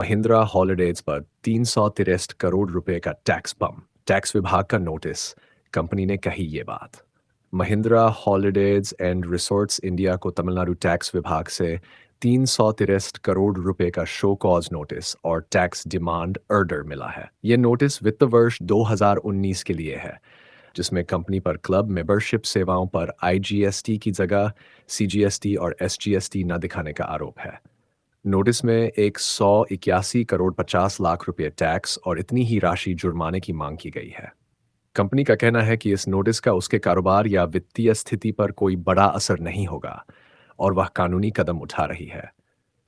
Mahindra holidays पर 363 करोड़ रुपए का टैक्स बम। टैक्स विभाग का नोटिस। कंपनी ने कही ये बात। Mahindra holidays and resorts India को तमिलनाडु टैक्स विभाग से 363 करोड़ रुपए का शो कॉज नोटिस और टैक्स डिमांड ऑर्डर मिला है। ये नोटिस वित्त वर्ष 2019 के लिए है, जिसमें कंपनी पर क्लब मेंबरशिप सेवाओं पर आईजीएसटी की जगह सीजीएसटी और एसजीएसटी न दिखाने का आरोप है। नोटिस में एक 181 करोड़ 50 लाख रुपए टैक्स और इतनी ही राशि जुर्माने की मांग की गई है। कंपनी का कहना है कि इस नोटिस का उसके कारोबार या वित्तीय स्थिति पर कोई बड़ा असर नहीं होगा और वह कानूनी कदम उठा रही है।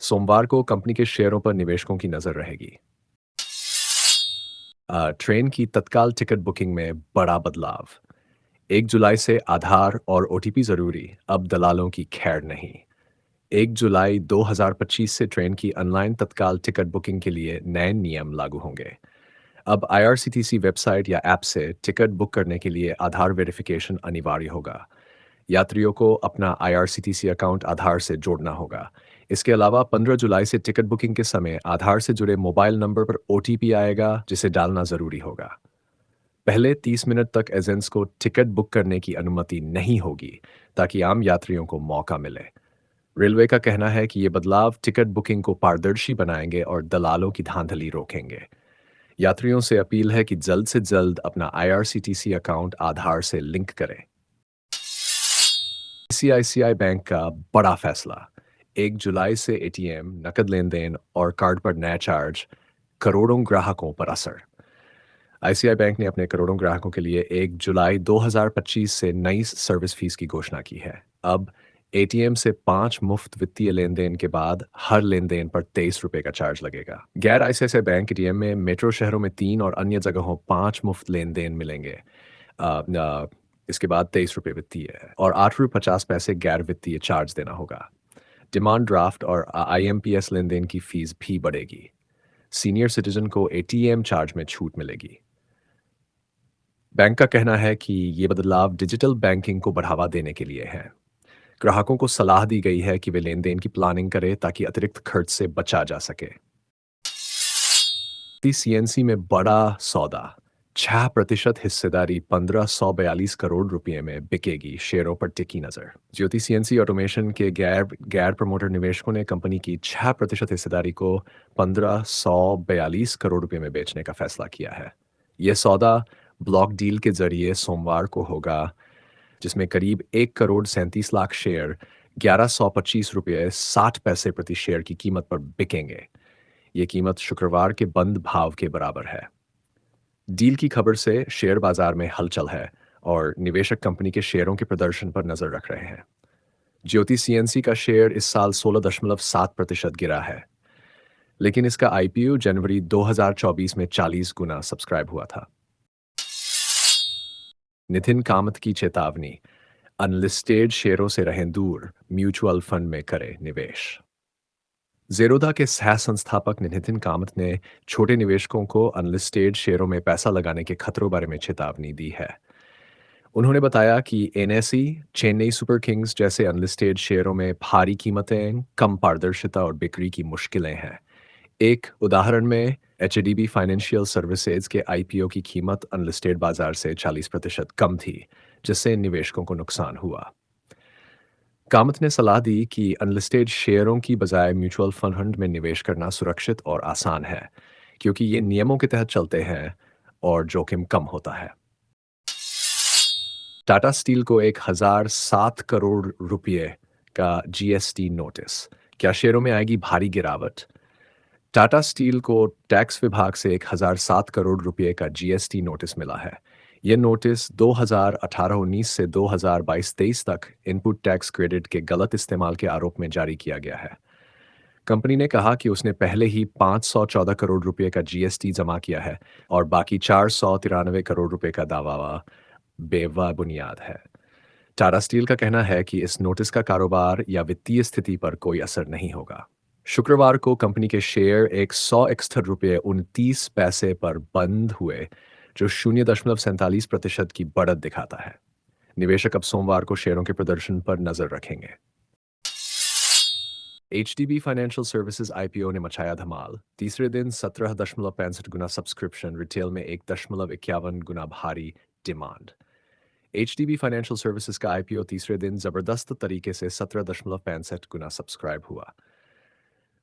सोमवार को कंपनी के शेयरों पर निवेशकों की नजर रहेगी। ट्रेन की तत्काल टिकट बुकिंग में बड़ा बदलाव। 1 जुलाई से आधार और ओटीपी जरूरी, अब दलालों की खैर नहीं। 1 जुलाई 2025 से ट्रेन की ऑनलाइन तत्काल टिकट बुकिंग के लिए नए नियम लागू होंगे। अब आईआरसीटीसी वेबसाइट या ऐप से टिकट बुक करने के लिए आधार वेरिफिकेशन अनिवार्य होगा। यात्रियों को अपना आईआरसीटीसी अकाउंट आधार से जोड़ना होगा। इसके अलावा 15 जुलाई से टिकट बुकिंग के समय आधार से जुड़े मोबाइल नंबर पर ओटीपी आएगा, जिसे डालना जरूरी होगा। पहले 30 मिनट तक एजेंट्स को टिकट बुक करने की अनुमति नहीं होगी, ताकि आम यात्रियों को मौका मिले। रेलवे का कहना है कि ये बदलाव टिकट बुकिंग को पारदर्शी बनाएंगे और दलालों की धांधली रोकेंगे। यात्रियों से अपील है कि जल्द से जल्द अपना आईआरसीटीसी अकाउंट आधार से लिंक करें। आईसीआईसीआई बैंक का बड़ा फैसला। 1 जुलाई से एटीएम, नकद लेन देन और कार्ड पर नया चार्ज, करोड़ों ग्राहकों पर असर। आईसीआई बैंक ने अपने करोड़ों ग्राहकों के लिए 1 जुलाई 2025 से नई सर्विस फीस की घोषणा की है। अब एटीएम से 5 मुफ्त वित्तीय लेन देन के बाद हर लेन देन पर 23 रुपए का चार्ज लगेगा। गैर आईसीआईसीआई बैंक एटीएम में मेट्रो शहरों में 3 और अन्य जगहों 5 मुफ्त लेन देन मिलेंगे। इसके बाद 23 रुपए वित्तीय है और 8 रुपये 50 पैसे गैर वित्तीय चार्ज देना होगा। डिमांड ड्राफ्ट और आईएमपीएस लेन देन की फीस भी बढ़ेगी। सीनियर सिटीजन को एटीएम चार्ज में छूट मिलेगी। बैंक का कहना है कि ये बदलाव डिजिटल बैंकिंग को बढ़ावा देने के लिए है। ग्राहकों को सलाह दी गई है कि वे लेन देन की प्लानिंग करें ताकि अतिरिक्त खर्च से बचा जा सके। सीएनसी में बड़ा सौदा। 6% हिस्सेदारी 1542 करोड़ रुपए में बिकेगी, शेयरों पर टिकी नजर। ज्योति सीएनसी ऑटोमेशन के गैर गैर प्रमोटर निवेशकों ने कंपनी की 6% हिस्सेदारी को 1542 करोड़ रुपए में बेचने का फैसला किया है। यह सौदा ब्लॉक डील के जरिए सोमवार को होगा, जिसमें करीब 1 करोड़ 37 लाख शेयर 1125 रुपये 60 पैसे प्रति शेयर की कीमत पर बिकेंगे। ये कीमत शुक्रवार के बंद भाव के बराबर है। डील की खबर से शेयर बाजार में हलचल है और निवेशक कंपनी के शेयरों के प्रदर्शन पर नजर रख रहे हैं। ज्योति सीएनसी का शेयर इस साल 16.7% गिरा है, लेकिन इसका आईपीओ जनवरी 2024 में 40 गुना सब्सक्राइब हुआ था। नितिन कामत की चेतावनी। अनलिस्टेड शेयरों से रहें दूर, म्यूचुअल फंड में करें निवेश। ज़ेरोधा के सह संस्थापक नितिन कामत ने छोटे निवेशकों को अनलिस्टेड शेयरों में पैसा लगाने के खतरों बारे में चेतावनी दी है। उन्होंने बताया कि एनएसई, चेन्नई सुपर किंग्स जैसे अनलिस्टेड शेयरों में भारी कीमतें, कम पारदर्शिता और बिक्री की मुश्किलें हैं। एक उदाहरण में एचडीबी फाइनेंशियल सर्विसेज के आईपीओ की कीमत अनलिस्टेड बाजार से 40% कम थी, जिससे निवेशकों को नुकसान हुआ। कामत ने सलाह दी कि अनलिस्टेड शेयरों की बजाय म्यूचुअल फंड में निवेश करना सुरक्षित और आसान है, क्योंकि ये नियमों के तहत चलते हैं और जोखिम कम होता है। टाटा स्टील को 1007 करोड़ रुपए का जीएसटी नोटिस। क्या शेयरों में आएगी भारी गिरावट? टाटा स्टील को टैक्स विभाग से 1007 करोड़ रुपए का जीएसटी नोटिस मिला है। यह नोटिस 2018-19 से 2022-23 तक इनपुट टैक्स क्रेडिट के गलत इस्तेमाल के आरोप में जारी किया गया है। कंपनी ने कहा कि उसने पहले ही 514 करोड़ रुपए का जीएसटी जमा किया है और बाकी 493 करोड़ रुपए का दावा बेबुनियाद है। टाटा स्टील का कहना है कि इस नोटिस का कारोबार या वित्तीय स्थिति पर कोई असर नहीं होगा। शुक्रवार को कंपनी के शेयर 161 रुपये 29 पैसे पर बंद हुए, जो 0.47% की बढ़त दिखाता है। निवेशक अब सोमवार को शेयरों के प्रदर्शन पर नजर रखेंगे। HDB फाइनेंशियल सर्विसेज आईपीओ ने मचाया धमाल। तीसरे दिन 17.65 गुना सब्सक्रिप्शन, रिटेल में 1.51 गुना भारी डिमांड। HDB फाइनेंशियल सर्विसेज का आईपीओ तीसरे दिन जबरदस्त तरीके से 17.65 गुना सब्सक्राइब हुआ।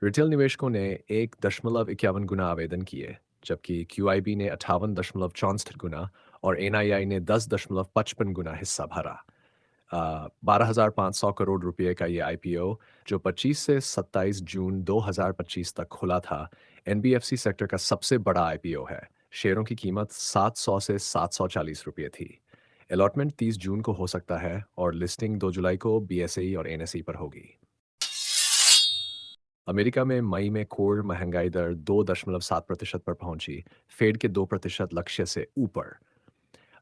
रिटेल निवेशकों ने 1.51 गुना आवेदन किए, जबकि QIB ने 58.64 गुना और NII ने 10.55 गुना हिस्सा भरा। 12,500 करोड़ रुपए का ये आईपीओ, जो 25 से 27 जून 2025 तक खुला था, NBFC सेक्टर का सबसे बड़ा आईपीओ है। शेयरों की कीमत 700 से 740 रुपए थी। अलॉटमेंट 30 जून को हो सकता है और लिस्टिंग 2 जुलाई को BSE और NSE पर होगी। अमेरिका में मई में कोर महंगाई दर 2.7% पर पहुंची, फेड के 2% लक्ष्य से ऊपर।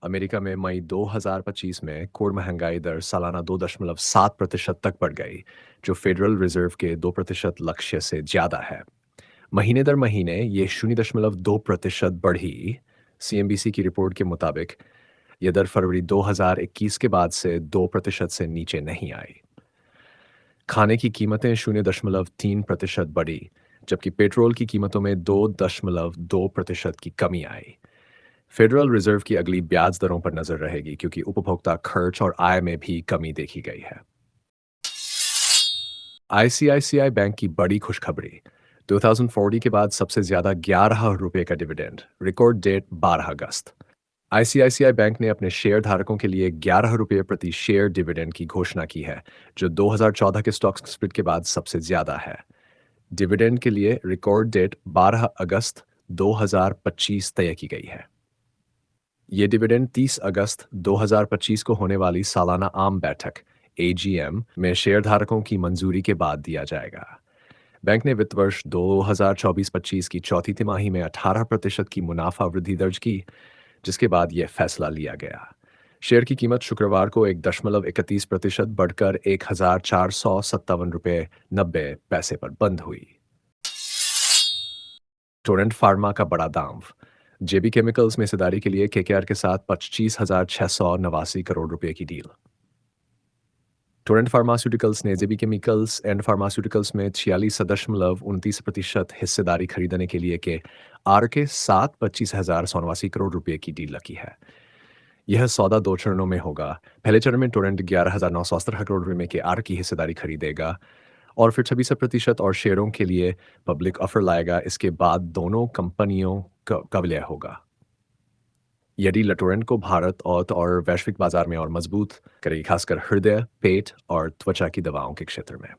अमेरिका में मई 2025 में कोर महंगाई दर सालाना 2.7% तक बढ़ गई, जो फेडरल रिजर्व के 2% लक्ष्य से ज्यादा है। महीने दर महीने ये 0.2% बढ़ी। CNBC की रिपोर्ट के मुताबिक यह दर फरवरी 2021 के बाद से 2% से नीचे नहीं आई। खाने की कीमतें 0.3% बढ़ी, जबकि पेट्रोल की कीमतों में 2.2% की कमी आई। फेडरल रिजर्व की अगली ब्याज दरों पर नजर रहेगी, क्योंकि उपभोक्ता खर्च और आय में भी कमी देखी गई है। ICICI बैंक की बड़ी खुशखबरी। 2040 के बाद सबसे ज्यादा 11 रुपए का डिविडेंड, रिकॉर्ड डेट 12 अगस्त। ICICI बैंक ने अपने शेयर धारकों के लिए 11 रुपये प्रति शेयर डिविडेंड की घोषणा की है, जो 2014 के स्टॉक स्प्लिट के बाद सबसे ज्यादा है। डिविडेंड के लिए रिकॉर्ड डेट 12 अगस्त 2025 तय की गई है। ये डिविडेंड 30 अगस्त 2025 को होने वाली सालाना आम बैठक AGM में शेयरधारकों की मंजूरी के बाद दिया जाएगा। बैंक ने वित्त वर्ष 2024-25 की चौथी तिमाही में 18% की मुनाफा वृद्धि दर्ज की, जिसके बाद यह फैसला लिया गया। शेयर की कीमत शुक्रवार को 1.31% बढ़कर 1,457 रुपये 90 पैसे पर बंद हुई। टोरेंट फार्मा का बड़ा दांव। JB केमिकल्स में हिस्सेदारी के लिए KKR के साथ 25,689 करोड़ रुपए की डील। टोरेंट फार्मास्यूटिकल्स ने JB केमिकल्स एंड फार्मास्यूटिकल्स में 46.29% हिस्सेदारी खरीदने के लिए KKR के साथ 25,189 करोड़ रुपए की डील की है। यह सौदा 2 चरणों में होगा। पहले चरण में टोरेंट 11,917 करोड़ रुपए में KKR की हिस्सेदारी खरीदेगा और फिर 26% और शेयरों के लिए पब्लिक ऑफर लाएगा। इसके बाद दोनों कंपनियों का विलय होगा। यह डील टोरेंट को भारत और वैश्विक बाजार में और मजबूत करेगी, खासकर हृदय, पेट और त्वचा की दवाओं के क्षेत्र में।